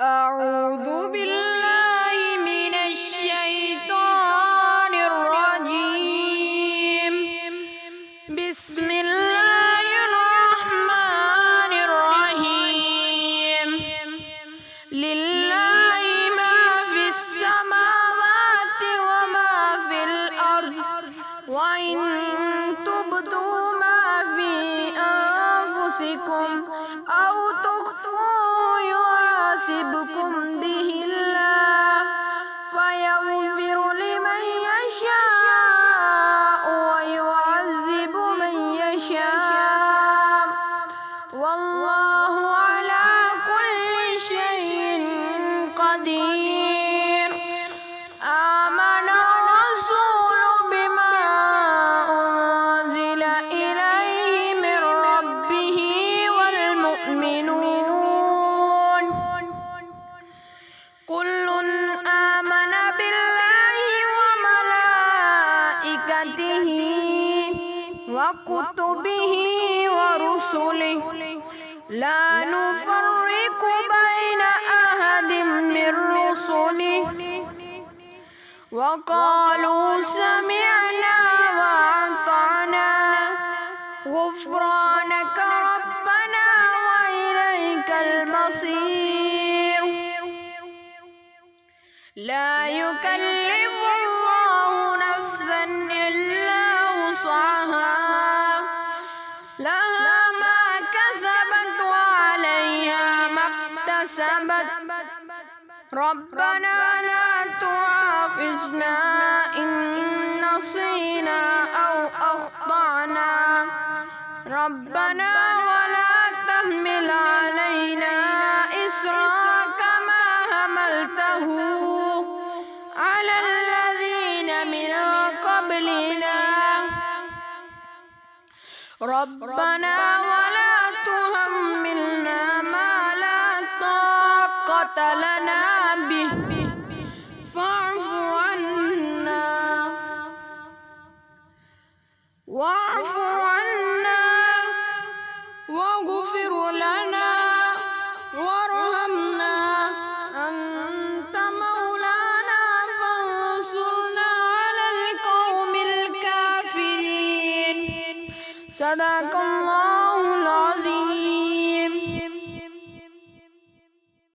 أعوذ بالله من الشيطان الرجيم. بسم الله الرحمن الرحيم. لله ما في السماوات وما في الأرض وإن تبدوا ما في أنفسكم أو تخفوه يحاسبكم به الله فيغفر لمن يشاء ويعذب من يشاء والله على كل شيء قدير. آمن الرسول بما أنزل إليه من ربه والمؤمنون كل آمن بالله وملائكته وكتبه ورسله لا نفرق بين أحد من رسله وقالوا سمعنا وأطعنا غفرانك ربنا وإليك المصير. لا يكلف الله نفسا إلا وسعها لها ما كسبت وعليها ما اكتسبت ربنا لا تؤاخذنا إن نسينا أو أخطأنا ربنا ولا تحمل علينا إصرا كما حملته على الذين من قبلنا ربنا ولا تحملنا ما لا طاقة لنا به فاعف عنا واغفر لنا وارحمنا أنت مولانا فانصرنا على القوم الكافرين. صدق الله